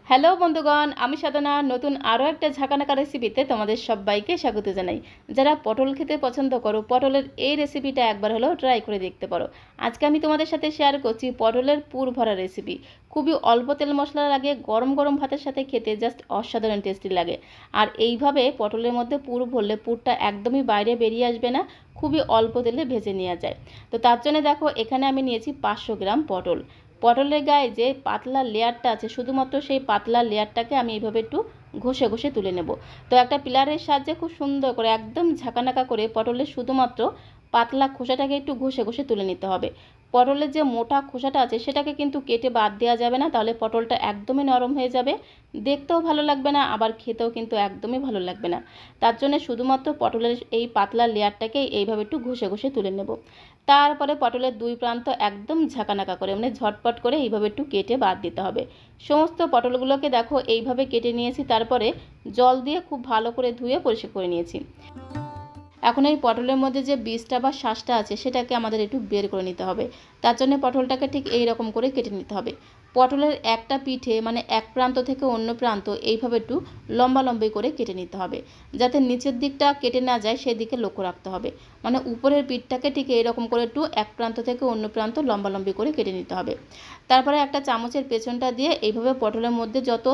Hello বন্ধুগণ, আমি সাধনা নতুন আরও একটা ঝাঁকানাকা রেসিপিতে তোমাদের সবাইকে স্বাগত জানাই। যারা পটল খেতে পছন্দ করো, পটলের এই রেসিপিটা একবার হলেও ট্রাই করে দেখতে পারো। আজকে আমি তোমাদের সাথে শেয়ার করছি পটলের পুর ভরা রেসিপি। খুবই অল্প তেল মশলা লাগে, গরম গরম ভাতের সাথে খেতে জাস্ট অসাধারণ টেস্টি লাগে। আর এইভাবে পটলের মধ্যে পুর ভরলে পুরটা একদমই বাইরে বেরিয়ে আসবে না, খুবই অল্প তেলে ভেজে নেওয়া যায়। তো তার জন্য দেখো, এখানে আমি নিয়েছি 500 গ্রাম পটল। পটলের গায়ে যে পাতলা লেয়ারটা আছে, শুধুমাত্র সেই পাতলা লেয়ারটাকে আমি এইভাবে একটু ঘষে ঘষে তুলে নেব। তো একটা পিলারের সাহায্যে খুব সুন্দর করে একদম ঝাঁকানাকা করে পটলের শুধুমাত্র পাতলা খোসাটাকে একটু ঘষে ঘষে তুলে নিতে হবে। পটলের যে মোটা খোসাটা আছে সেটাকে কিন্তু কেটে বাদ দেওয়া যাবে না, তাহলে পটলটা একদমই নরম হয়ে যাবে, দেখতেও ভালো লাগবে না, আবার খেতেও কিন্তু একদমই ভালো লাগবে না। তার জন্য শুধুমাত্র পটলের এই পাতলা লেয়ারটাকে এইভাবে একটু ঘষে ঘষে তুলে নেব। তারপরে পটলের দুই প্রান্ত একদম ঝাঁকানাকা করে, মানে ঝটপট করে এইভাবে একটু কেটে বাদ দিতে হবে। সমস্ত পটলগুলোকে দেখো এইভাবে কেটে নিয়েছি, তারপরে জল দিয়ে খুব ভালো করে ধুয়ে পরিষ্কার করে নিয়েছি। এখন এই পটলের মধ্যে যে বীজটা বা শাঁসটা আছে সেটাকে আমাদের একটু বের করে নিতে হবে। তার জন্য পটলটাকে ঠিক এই রকম করে কেটে নিতে হবে। পটলের একটা পিঠে মানে এক প্রান্ত থেকে অন্য প্রান্ত এইভাবে একটু লম্বা লম্বি করে কেটে নিতে হবে, যাতে নিচের দিকটা কেটে না যায় সেদিকে লক্ষ্য রাখতে হবে। মানে উপরের পিঠটাকে ঠিক এইরকম করে একটু এক প্রান্ত থেকে অন্য প্রান্ত লম্বা লম্বি করে কেটে নিতে হবে। তারপরে একটা চামচের পেছনটা দিয়ে এইভাবে পটলের মধ্যে যত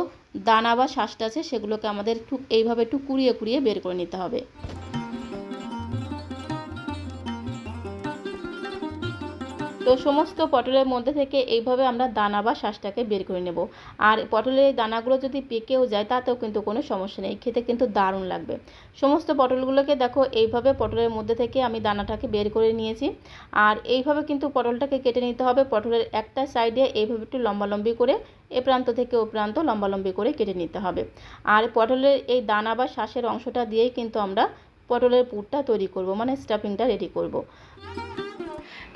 দানা বা শাঁসটা আছে সেগুলোকে আমাদের একটু এইভাবে একটু কুড়িয়ে কুড়িয়ে বের করে নিতে হবে। তো সমস্ত পটলের মধ্যে থেকে এইভাবে আমরা দানা বা শাঁসটাকে বের করে নেব। আর পটলের এই দানাগুলো যদি পেকেও যায় তাতেও কিন্তু কোনো সমস্যা নেই, খেতে কিন্তু দারুণ লাগবে। সমস্ত পটলগুলোকে দেখো এইভাবে পটলের মধ্যে থেকে আমি দানাটাকে বের করে নিয়েছি। আর এইভাবে কিন্তু পটলটাকে কেটে নিতে হবে। পটলের একটা সাইডে এইভাবে একটু লম্বালম্বি করে এ প্রান্ত থেকে ও প্রান্ত লম্বালম্বি করে কেটে নিতে হবে। আর পটলের এই দানা বা শাঁসের অংশটা দিয়েই কিন্তু আমরা পটলের পুরটা তৈরি করব, মানে স্টাফিংটা রেডি করব।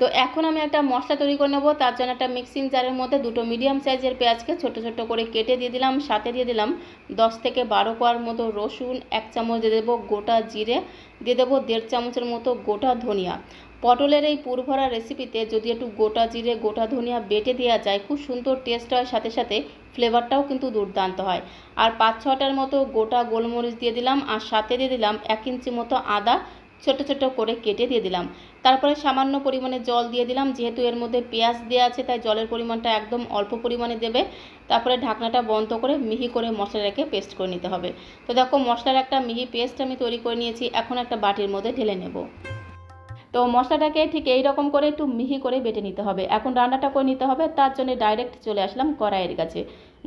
তো এখন আমি একটা মশলা তৈরি করে নেব। তার জন্য একটা মিক্সিং জারের মধ্যে দুটো মিডিয়াম সাইজের পেঁয়াজকে ছোট ছোট করে কেটে দিয়ে দিলাম। সাথে দিয়ে দিলাম 10 থেকে 12 কোয়ার মতো রসুন, 1 চামচ দিয়ে দেবো গোটা জিরে, দিয়ে দেবো 1.5 চামচের মতো গোটা ধনিয়া। পটলের এই পুর ভরা রেসিপিতে যদি একটু গোটা জিরে গোটা ধনিয়া বেটে দেওয়া যায়, খুব সুন্দর টেস্ট হয়, সাথে সাথে ফ্লেভারটাও কিন্তু দুর্দান্ত হয়। আর 5-6টার মতো গোটা গোলমরিচ দিয়ে দিলাম, আর সাথে দিয়ে দিলাম 1 ইঞ্চি মতো আদা ছোট ছোট করে কেটে দিয়ে দিলাম। তারপরে সামান্য পরিমাণে জল দিয়ে দিলাম, যেহেতু এর মধ্যে পেঁয়াজ দেওয়া আছে তাই জলের পরিমাণটা একদম অল্প পরিমাণে দেবে। তারপরে ঢাকনাটা বন্ধ করে মিহি করে মশলাটাকে পেস্ট করে নিতে হবে। তো দেখো, মশলার একটা মিহি পেস্ট আমি তৈরি করে নিয়েছি, এখন একটা বাটির মধ্যে ঢেলে নেব। তো মশলাটাকে ঠিক এই রকম করে একটু মিহি করে বেটে নিতে হবে। এখন রান্নাটা করে নিতে হবে, তার জন্য ডাইরেক্ট চলে আসলাম কড়াইয়ের কাছে।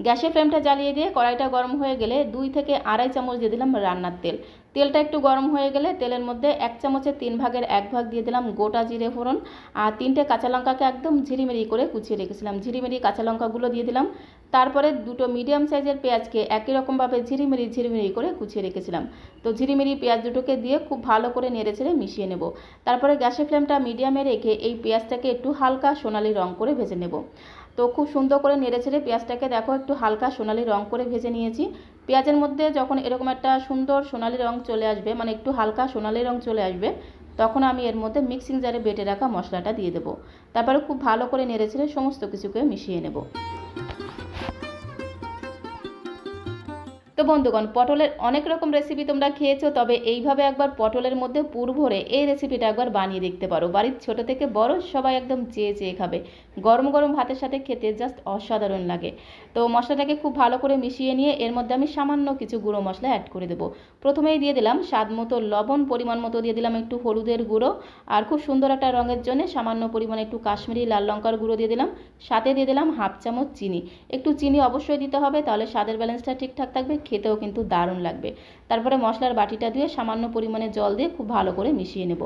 গ্যাসের ফ্লেমটা জ্বালিয়ে দিয়ে কড়াইটা গরম হয়ে গেলে 2 থেকে 2.5 চামচ দিয়ে দিলাম রান্নার তেল। তেলটা একটু গরম হয়ে গেলে তেলের মধ্যে 1 চামচের 3 ভাগের 1 ভাগ দিয়ে দিলাম গোটা জিরে ফোড়ন, আর 3টে কাঁচা লঙ্কাকে একদম ঝিরিমিরি করে কুচিয়ে রেখেছিলাম, ঝিরিমিরি কাঁচা লঙ্কাগুলো দিয়ে দিলাম। তারপরে দুটো মিডিয়াম সাইজের পেঁয়াজকে একই রকমভাবে ঝিরিমিরি ঝিরিমিরি করে কুচিয়ে রেখেছিলাম। তো ঝিরিমিরি পেঁয়াজ দুটোকে দিয়ে খুব ভালো করে নেড়ে চেড়ে মিশিয়ে নেব। তারপরে গ্যাসের ফ্লেমটা মিডিয়ামে রেখে এই পেঁয়াজটাকে একটু হালকা সোনালি রং করে ভেজে নেব। তো খুব সুন্দর করে নেড়ে ছেড়ে পেঁয়াজটাকে দেখো একটু হালকা সোনালি রং করে ভেজে নিয়েছি। পেঁয়াজের মধ্যে যখন এরকম একটা সুন্দর সোনালি রং চলে আসবে, মানে একটু হালকা সোনালি রং চলে আসবে, তখন আমি এর মধ্যে মিক্সিং জারে বেটে রাখা মশলাটা দিয়ে দেবো। তারপরে খুব ভালো করে নেড়ে ছেড়ে সমস্ত কিছুকে মিশিয়ে নেব। তো বন্ধুগণ, পটলের অনেক রকম রেসিপি তোমরা খেয়েছো, তবে এইভাবে একবার পটলের মধ্যে পুর ভরে এই রেসিপিটা একবার বানিয়ে দেখতে পারো। বাড়ির ছোট থেকে বড় সবাই একদম চেয়ে চেয়ে খাবে। গরম গরম ভাতের সাথে খেতে জাস্ট অসাধারণ লাগে। তো মশলাটাকে খুব ভালো করে মিশিয়ে নিয়ে এর মধ্যে আমি সামান্য কিছু গুঁড়ো মশলা অ্যাড করে দেবো। প্রথমেই দিয়ে দিলাম স্বাদ মতো লবণ, পরিমাণ মতো দিয়ে দিলাম একটু হলুদের গুঁড়ো, আর খুব সুন্দর একটা রঙের জন্য সামান্য পরিমাণে একটু কাশ্মীরি লাল লঙ্কার গুঁড়ো দিয়ে দিলাম। সাথে দিয়ে দিলাম 1/2 চামচ চিনি। একটু চিনি অবশ্যই দিতে হবে, তাহলে স্বাদের ব্যালেন্সটা ঠিকঠাক থাকবে, খেতেও কিন্তু দারুণ লাগবে। তারপরে মশলার বাটিটা দিয়ে সামান্য পরিমাণে জল দিয়ে খুব ভালো করে মিশিয়ে নেব।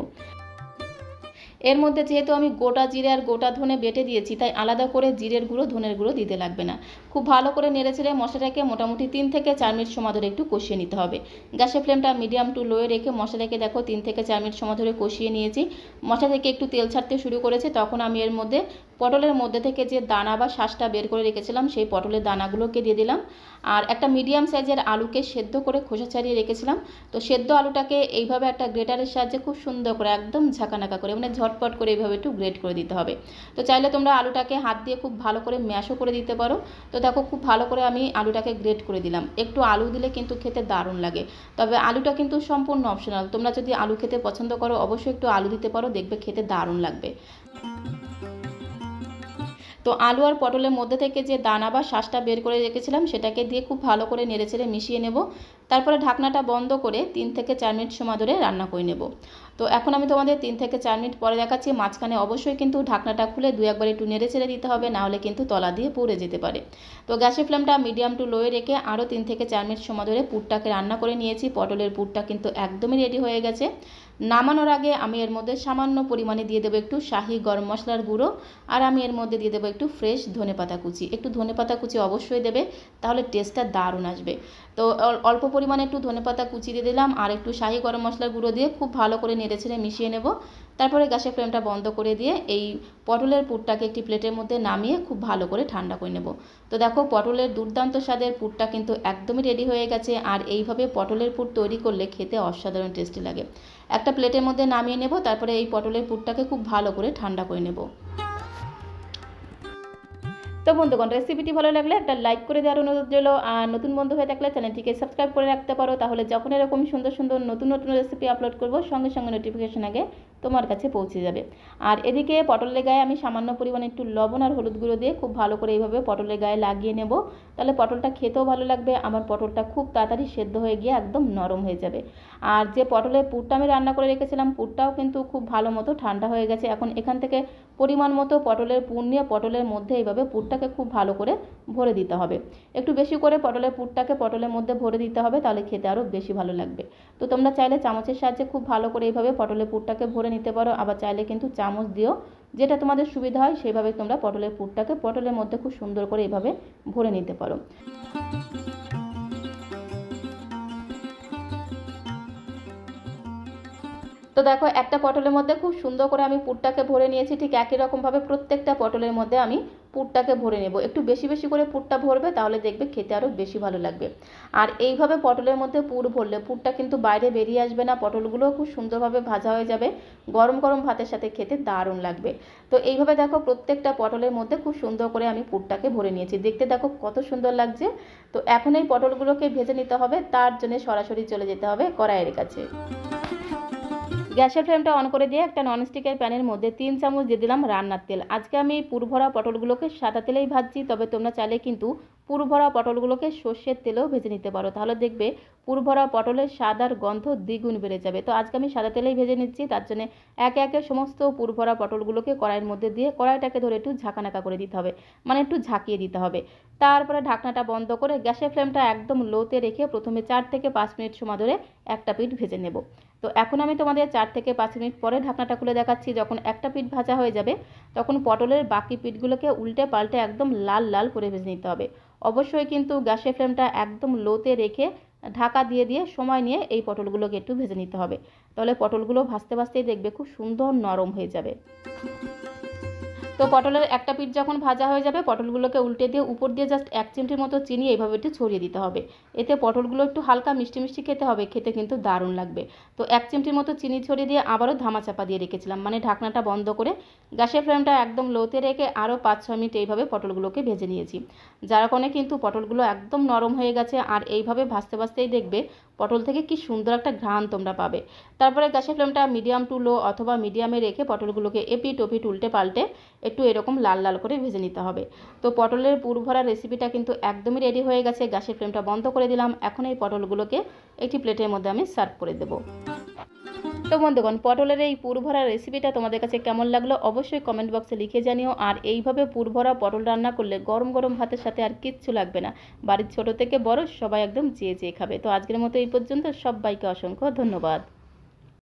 এর মধ্যে যেহেতু আমি গোটা জিরে আর গোটা ধনে বেটে দিয়েছি, তাই আলাদা করে জিরের গুঁড়ো ধনের গুঁড়ো দিতে লাগবে না। খুব ভালো করে নেড়েচেড়ে মশলাটাকে মোটামুটি 3 থেকে 4 মিনিট সময় ধরে একটু কষিয়ে নিতে হবে। গ্যাসের ফ্লেমটা মিডিয়াম টু লোয়ে রেখে মশলাটাকে দেখো 3 থেকে 4 মিনিট সময় ধরে কষিয়ে নিয়েছি। মশলা থেকে একটু তেল ছাড়তে শুরু করেছে, তখন আমি এর মধ্যে পটলের মধ্যে থেকে যে দানা বা শাঁসটা বের করে রেখেছিলাম সেই পটলের দানাগুলোকে দিয়ে দিলাম। আর একটা মিডিয়াম সাইজের আলুকে সেদ্ধ করে খোসা ছাড়িয়ে রেখেছিলাম। তো সেদ্ধ আলুটাকে এইভাবে একটা গ্রেটারের সাহায্যে খুব সুন্দর করে একদম ঝাঁকানাকা করে, মানে ঝটপট করে এইভাবে একটু গ্রেট করে দিতে হবে। তো চাইলে তোমরা আলুটাকে হাত দিয়ে খুব ভালো করে ম্যাশও করে দিতে পারো। তো দেখো খুব ভালো করে আমি আলুটাকে গ্রেট করে দিলাম। একটু আলু দিলে কিন্তু খেতে দারুণ লাগে, তবে আলুটা কিন্তু সম্পূর্ণ অপশনাল। তোমরা যদি আলু খেতে পছন্দ করো অবশ্যই একটু আলু দিতে পারো, দেখবে খেতে দারুণ লাগবে। তো আলু আর পটলের মধ্যে থেকে যে দানা বা শাঁসটা বের করে রেখেছিলাম সেটাকে দিয়ে খুব ভালো করে নেড়েচেড়ে মিশিয়ে নেব। তারপরে ঢাকনাটা বন্ধ করে 3 থেকে 4 মিনিট সময় ধরে রান্না করে নেব। তো এখন আমি তোমাদের 3 থেকে 4 মিনিট পরে দেখাচ্ছি। মাঝখানে অবশ্যই কিন্তু ঢাকনাটা খুলে 2-1 একটু নেড়েচেড়ে দিতে হবে, নাহলে কিন্তু তলা দিয়ে পুড়ে যেতে পারে। তো গ্যাসের ফ্লেমটা মিডিয়াম টু লোয়ে রেখে আরও 3 থেকে 4 মিনিট সময় ধরে পুরটাকে রান্না করে নিয়েছি। পটলের পুরটা কিন্তু একদমই রেডি হয়ে গেছে। নামানোর আগে আমি এর মধ্যে সামান্য পরিমাণে দিয়ে দেবো একটু শাহি গরম মশলার গুঁড়ো, আর আমি এর মধ্যে দিয়ে দেবো একটু ফ্রেশ ধনেপাতা কুচি। একটু ধনেপাতা কুচি অবশ্যই দেবে, তাহলে টেস্টটা দারুণ আসবে। তো অল্প পরিমাণে একটু ধনেপাতা কুচি দিয়ে দিলাম আর একটু শাহি গরম মশলার গুঁড়ো দিয়ে খুব ভালো করে নেড়েচেড়ে মিশিয়ে নেব। তারপরে গ্যাসের ফ্লেমটা বন্ধ করে দিয়ে এই পটলের পুরটাকে একটি প্লেটের মধ্যে নামিয়ে খুব ভালো করে ঠান্ডা করে নেব। তো দেখো পটলের দুর্দান্ত স্বাদের পুরটা কিন্তু একদমই রেডি হয়ে গেছে। আর এইভাবে পটলের পুর তৈরি করলে খেতে অসাধারণ টেস্টি লাগে। একটা প্লেটের মধ্যে নামিয়ে নেব, তারপরে এই পটলের পুরটাকে খুব ভালো করে ঠান্ডা করে নেব। তো বন্ধুগণ, রেসিপিটি ভালো লাগলে একটা লাইক করে দেওয়ার অনুরোধ রইল। আর নতুন বন্ধু হয়ে থাকলে চ্যানেলটিকে সাবস্ক্রাইব করে রাখতে পারো, তাহলে যখন এরকম সুন্দর সুন্দর নতুন নতুন রেসিপি আপলোড করব সঙ্গে সঙ্গে নোটিফিকেশন আগে তোমার কাছে পৌঁছে যাবে। আর এদিকে পটলের গায়ে আমি সামান্য পরিমাণে একটু লবণ আর হলুদ গুঁড়ো দিয়ে খুব ভালো করে এইভাবে পটলের গায়ে লাগিয়ে নেব। তাহলে পটলটা খেতেও ভালো লাগবে, আমার পটলটা খুব তাড়াতাড়ি সেদ্ধ হয়ে গিয়ে একদম নরম হয়ে যাবে। আর যে পটলের পুরটা আমি রান্না করে রেখেছিলাম, পুরটাও কিন্তু খুব ভালো মতো ঠান্ডা হয়ে গেছে। এখন এখান থেকে পরিমাণ মতো পটলের পুর নিয়ে পটলের মধ্যে এইভাবে পুরটাকে খুব ভালো করে ভরে দিতে হবে। একটু বেশি করে পটলের পুরটাকে পটলের মধ্যে ভরে দিতে হবে, তাহলে খেতে আরও বেশি ভালো লাগবে। তো তোমরা চাইলে চামচের সাহায্যে খুব ভালো করে এইভাবে পটলের পুরটাকে ভরে নিতে পারো, আবার চাইলে কিন্তু চামচ দিও, যেটা তোমাদের সুবিধা হয় সেইভাবে তোমরা পটলের পুরটাকে পটলের মধ্যে খুব সুন্দর করে এইভাবে ভরে নিতে পারো। তো দেখো একটা পটলের মধ্যে খুব সুন্দর করে আমি পুরটাকে ভরে নিয়েছি। ঠিক একই রকমভাবে প্রত্যেকটা পটলের মধ্যে আমি পুরটাকে ভরে নেব। একটু বেশি বেশি করে পুরটা ভরবে, তাহলে দেখবে খেতে আরও বেশি ভালো লাগবে। আর এইভাবে পটলের মধ্যে পুর ভরলে পুরটা কিন্তু বাইরে বেরিয়ে আসবে না, পটলগুলোও খুব সুন্দরভাবে ভাজা হয়ে যাবে, গরম গরম ভাতের সাথে খেতে দারুণ লাগবে। তো এইভাবে দেখো প্রত্যেকটা পটলের মধ্যে খুব সুন্দর করে আমি পুরটাকে ভরে নিয়েছি। দেখতে দেখো কত সুন্দর লাগছে। তো এখন এই পটলগুলোকে ভেজে নিতে হবে, তার জন্য সরাসরি চলে যেতে হবে কড়াইয়ের কাছে। গ্যাসের ফ্লেমটা অন করে দিয়ে একটা ননস্টিকের প্যানের মধ্যে 3 চামচ দিয়ে দিলাম রান্নার তেল। আজকে আমি পুর ভরা পটলগুলোকে সাদা তেলেই ভাজছি, তবে তোমরা চাইলে কিন্তু পুর ভরা পটলগুলোকে সর্ষের তেলেও ভেজে নিতে পারো, তাহলে দেখবে পুর ভরা পটলের স্বাদ আর গন্ধ দ্বিগুণ বেড়ে যাবে। তো আজকে আমি সাদা তেলেই ভেজে নিচ্ছি, তার জন্য একে একে সমস্ত পুর ভরা পটলগুলোকে কড়াইয়ের মধ্যে দিয়ে কড়াইটাকে ধরে একটু ঝাঁকানাকা করে দিতে হবে, মানে একটু ঝাঁকিয়ে দিতে হবে। তারপরে ঢাকনাটা বন্ধ করে গ্যাসের ফ্লেমটা একদম লোতে রেখে প্রথমে 4 থেকে 5 মিনিট সময় ধরে একটা পিঠ ভেজে নেব। তো এখন আমি তোমাদের 4 থেকে 5 মিনিট পরে ঢাকনাটা খুলে দেখাচ্ছি। যখন একটা পিঠ ভাজা হয়ে যাবে, তখন পটলের বাকি পিঠগুলোকে উল্টে পাল্টে একদম লাল লাল করে ভেজে নিতে হবে। অবশ্যই কিন্তু গ্যাসের ফ্লেমটা একদম লোতে রেখে ঢাকা দিয়ে দিয়ে সময় নিয়ে এই পটলগুলোকে একটু ভেজে নিতে হবে, তাহলে পটলগুলো ভাজতে ভাজতেই দেখবে খুব সুন্দর নরম হয়ে যাবে। তো পটলের একটা পিঠ যখন ভাজা হয়ে যাবে, পটলগুলোকে উল্টে দিয়ে উপর দিয়ে জাস্ট 1 চিমটির মতো চিনি এইভাবে একটু ছড়িয়ে দিতে হবে। এতে পটলগুলো একটু হালকা মিষ্টি মিষ্টি খেতে হবে, খেতে কিন্তু দারুণ লাগবে। তো 1 চিমটির মতো চিনি ছড়িয়ে দিয়ে আবারও ধামাচাপা দিয়ে রেখেছিলাম, মানে ঢাকনাটা বন্ধ করে গ্যাসের ফ্লেমটা একদম লোতে রেখে আরও 5-6 মিনিট এইভাবে পটলগুলোকে ভেজে নিয়েছি। যার কারণে কিন্তু পটলগুলো একদম নরম হয়ে গেছে। আর এইভাবে ভাজতে ভাজতেই দেখবে পটল থেকে কি সুন্দর একটা ঘ্রাণ তোমরা পাবে। তারপরে গ্যাসের ফ্লেমটা মিডিয়াম টু লো অথবা মিডিয়ামে রেখে পটলগুলোকে এপিট ওপিট উল্টে পাল্টে একটু এরকম লাল লাল করে ভেজে নিতে হবে। তো পটলের পুর ভরা রেসিপিটা কিন্তু একদমই রেডি হয়ে গেছে। গ্যাসের ফ্লেমটা বন্ধ করে দিলাম। এখন এই পটলগুলোকে একটি প্লেটের মধ্যে আমি সার্ভ করে দেবো। তো বন্ধুগণ, পটলের এই পুর ভরা রেসিপিটা তোমাদের কাছে কেমন লাগলো অবশ্যই কমেন্ট বক্সে লিখে জানিও। আর এইভাবে পুর ভরা পটল রান্না করলে গরম গরম ভাতের সাথে আর কিচ্ছু লাগবে না, বাড়ির ছোট থেকে বড় সবাই একদম চেয়ে চেয়ে খাবে। তো আজকের মতো এই পর্যন্ত, সবাইকে অসংখ্য ধন্যবাদ।